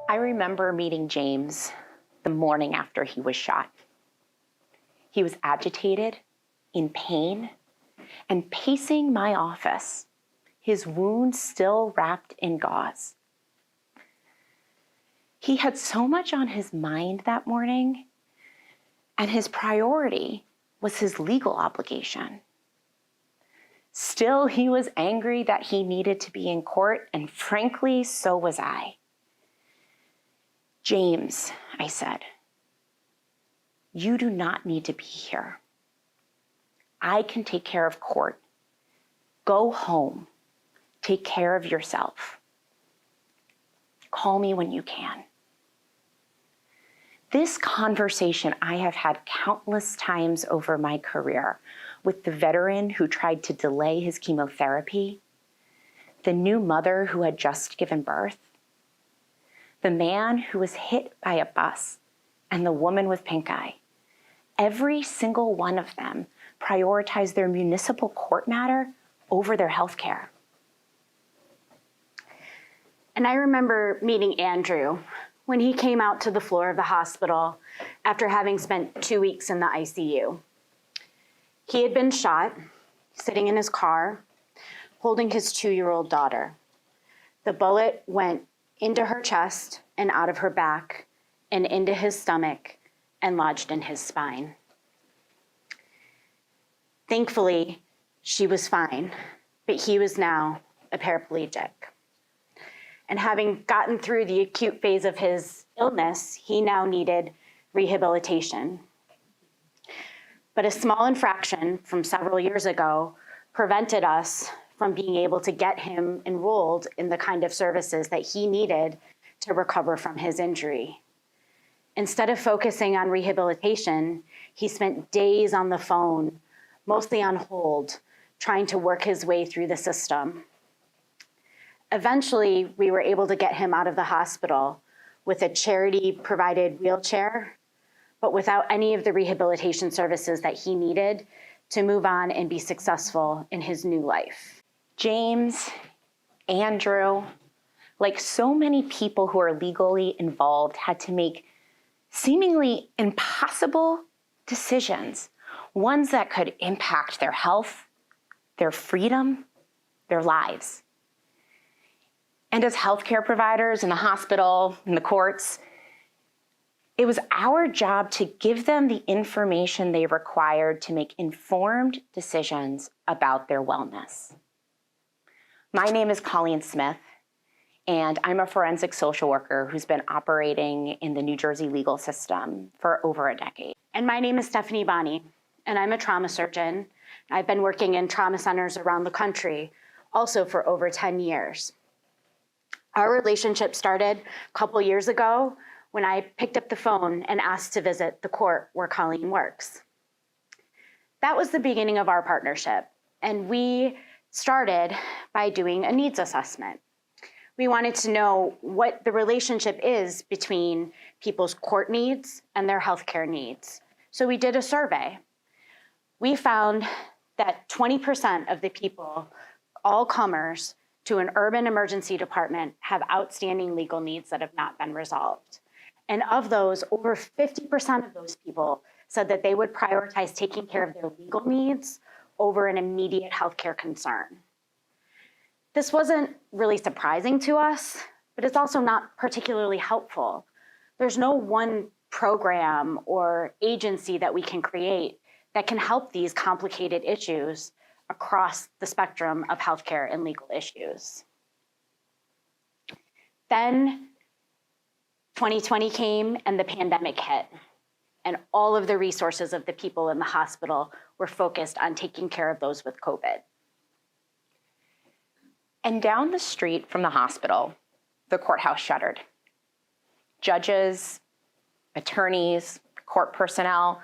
I remember meeting James the morning after he was shot. He was agitated, in pain, and pacing my office, his wound still wrapped in gauze. He had so much on his mind that morning, and his priority was his legal obligation. Still, he was angry that he needed to be in court, and frankly, so was I. James, I said, you do not need to be here. I can take care of court. Go home. Take care of yourself. Call me when you can. This conversation I have had countless times over my career with the veteran who tried to delay his chemotherapy, the new mother who had just given birth, the man who was hit by a bus, and the woman with pink eye. Every single one of them prioritized their municipal court matter over their health care. And I remember meeting Andrew when he came out to the floor of the hospital after having spent 2 weeks in the ICU. He had been shot, sitting in his car, holding his 2-year-old daughter. The bullet went into her chest and out of her back and into his stomach and lodged in his spine. Thankfully, she was fine, but he was now a paraplegic. And having gotten through the acute phase of his illness, he now needed rehabilitation. But a small infraction from several years ago prevented us from being able to get him enrolled in the kind of services that he needed to recover from his injury. Instead of focusing on rehabilitation, he spent days on the phone, mostly on hold, trying to work his way through the system. Eventually, we were able to get him out of the hospital with a charity-provided wheelchair, but without any of the rehabilitation services that he needed to move on and be successful in his new life. James, Andrew, like so many people who are legally involved, had to make seemingly impossible decisions, ones that could impact their health, their freedom, their lives. And as healthcare providers in the hospital, in the courts, it was our job to give them the information they required to make informed decisions about their wellness. My name is Colleen Smith, and I'm a forensic social worker who's been operating in the New Jersey legal system for over a decade. And my name is Stephanie Bonney, and I'm a trauma surgeon. I've been working in trauma centers around the country, also for over 10 years. Our relationship started a couple years ago when I picked up the phone and asked to visit the court where Colleen works. That was the beginning of our partnership, and we started by doing a needs assessment. We wanted to know what the relationship is between people's court needs and their healthcare needs. So we did a survey. We found that 20% of the people, all comers to an urban emergency department, have outstanding legal needs that have not been resolved. And of those, over 50% of those people said that they would prioritize taking care of their legal needs over an immediate healthcare concern. This wasn't really surprising to us, but it's also not particularly helpful. There's no one program or agency that we can create that can help these complicated issues across the spectrum of healthcare and legal issues. Then 2020 came and the pandemic hit, and all of the resources of the people in the hospital were focused on taking care of those with COVID. And down the street from the hospital, the courthouse shuttered. Judges, attorneys, court personnel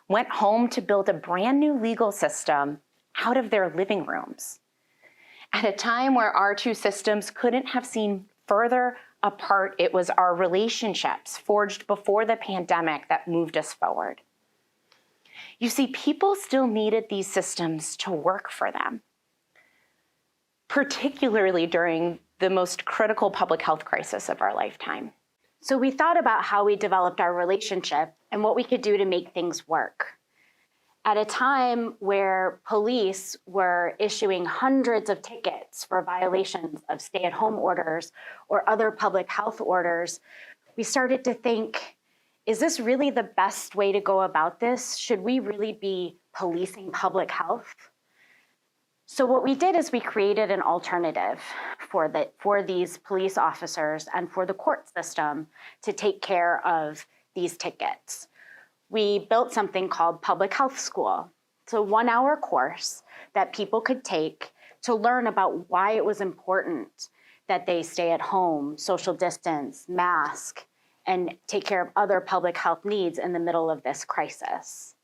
went home to build a brand new legal system out of their living rooms. At a time where our two systems couldn't have seemed further apart, it was our relationships forged before the pandemic that moved us forward. You see, people still needed these systems to work for them, particularly during the most critical public health crisis of our lifetime. So we thought about how we developed our relationship and what we could do to make things work. At a time where police were issuing hundreds of tickets for violations of stay-at-home orders or other public health orders, we started to think, is this really the best way to go about this? Should we really be policing public health? So what we did is we created an alternative for these police officers and for the court system to take care of these tickets. We built something called Public Health School. It's a 1-hour course that people could take to learn about why it was important that they stay at home, social distance, mask, and take care of other public health needs in the middle of this crisis.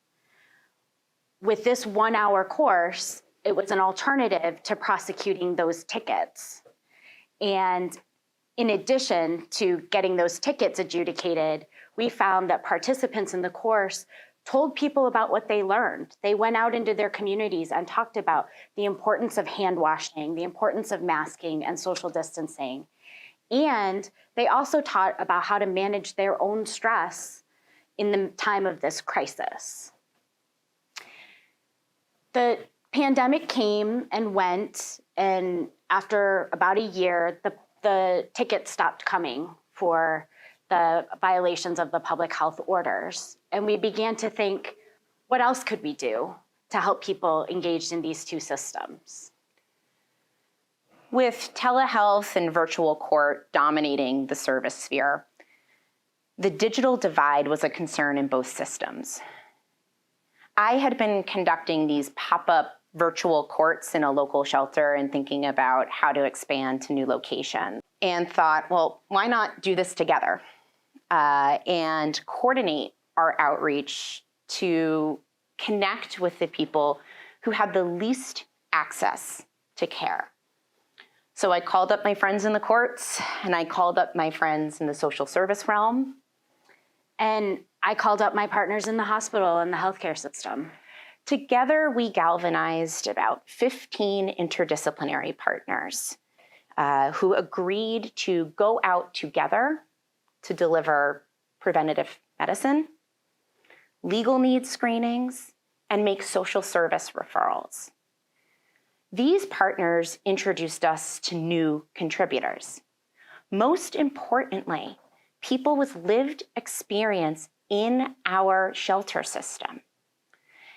With this 1-hour course, it was an alternative to prosecuting those tickets. And in addition to getting those tickets adjudicated, we found that participants in the course told people about what they learned. They went out into their communities and talked about the importance of hand washing, the importance of masking and social distancing. And they also taught about how to manage their own stress in the time of this crisis. The pandemic came and went, and after about a year, the tickets stopped coming for the violations of the public health orders. And we began to think, what else could we do to help people engaged in these two systems? With telehealth and virtual court dominating the service sphere, the digital divide was a concern in both systems. I had been conducting these pop-up virtual courts in a local shelter and thinking about how to expand to new locations, and thought, well, why not do this together and coordinate our outreach to connect with the people who had the least access to care. So I called up my friends in the courts, and I called up my friends in the social service realm. And I called up my partners in the hospital and the healthcare system. Together, we galvanized about 15 interdisciplinary partners who agreed to go out together to deliver preventative medicine, legal needs screenings, and make social service referrals. These partners introduced us to new contributors. Most importantly, people with lived experience in our shelter system.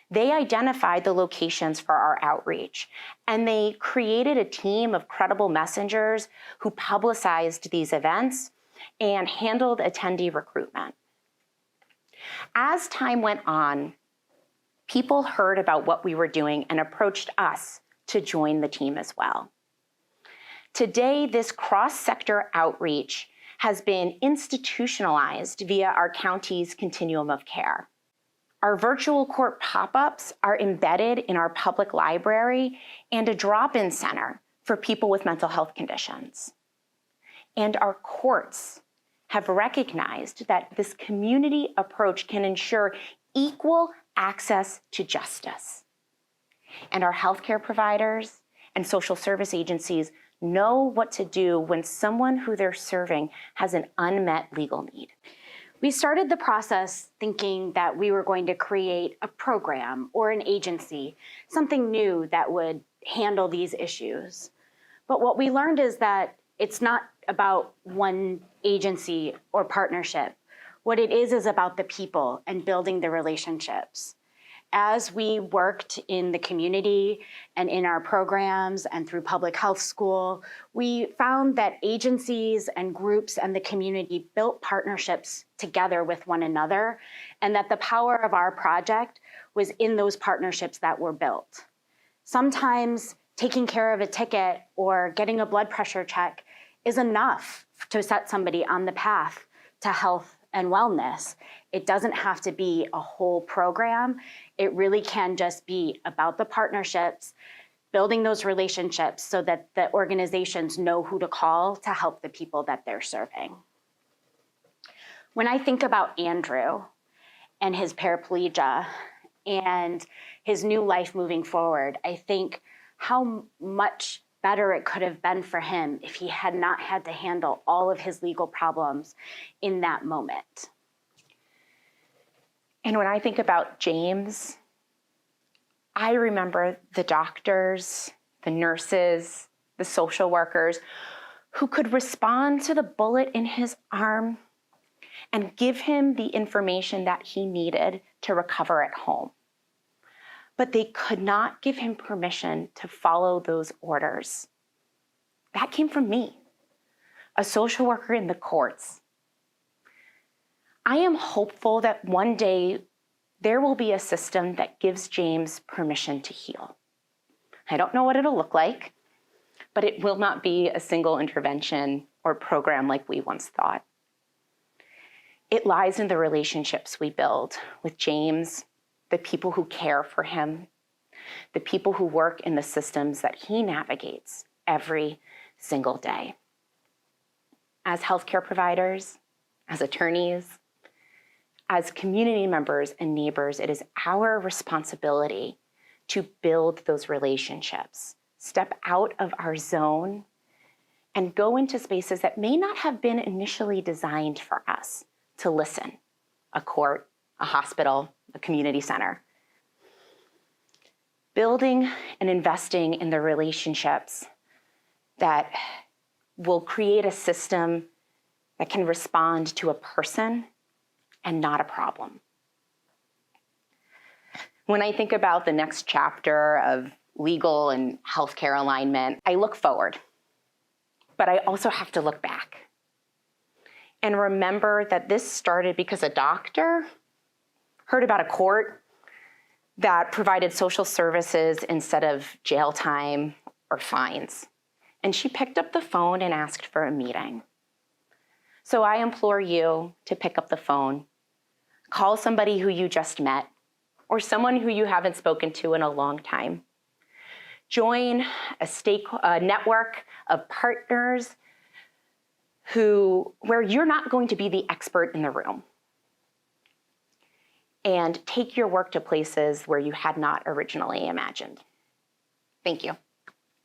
They identified the locations for our outreach, and they created a team of credible messengers who publicized these events and handled attendee recruitment. As time went on, people heard about what we were doing and approached us to join the team as well. Today, this cross-sector outreach has been institutionalized via our county's continuum of care. Our virtual court pop-ups are embedded in our public library and a drop-in center for people with mental health conditions. And our courts have recognized that this community approach can ensure equal access to justice. And our healthcare providers and social service agencies know what to do when someone who they're serving has an unmet legal need. We started the process thinking that we were going to create a program or an agency, something new that would handle these issues. But what we learned is that it's not about one agency or partnership. What it is about the people and building the relationships. As we worked in the community and in our programs and through public health school, we found that agencies and groups and the community built partnerships together with one another, and that the power of our project was in those partnerships that were built. Sometimes taking care of a ticket or getting a blood pressure check is enough to set somebody on the path to health and wellness. It doesn't have to be a whole program. It really can just be about the partnerships, building those relationships so that the organizations know who to call to help the people that they're serving. When I think about Andrew and his paraplegia and his new life moving forward, I think how much better it could have been for him if he had not had to handle all of his legal problems in that moment. And when I think about James, I remember the doctors, the nurses, the social workers who could respond to the bullet in his arm and give him the information that he needed to recover at home. But they could not give him permission to follow those orders. That came from me, a social worker in the courts. I am hopeful that one day there will be a system that gives James permission to heal. I don't know what it'll look like, but it will not be a single intervention or program like we once thought. It lies in the relationships we build with James, the people who care for him, the people who work in the systems that he navigates every single day. As healthcare providers, as attorneys, as community members and neighbors, it is our responsibility to build those relationships, step out of our zone, and go into spaces that may not have been initially designed for us to listen: a court, a hospital, a community center. Building and investing in the relationships that will create a system that can respond to a person and not a problem. When I think about the next chapter of legal and healthcare alignment, I look forward, but I also have to look back and remember that this started because a doctor heard about a court that provided social services instead of jail time or fines. And she picked up the phone and asked for a meeting. So I implore you to pick up the phone, call somebody who you just met, or someone who you haven't spoken to in a long time. Join a network of partners where you're not going to be the expert in the room. And take your work to places where you had not originally imagined. Thank you.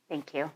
Thank you.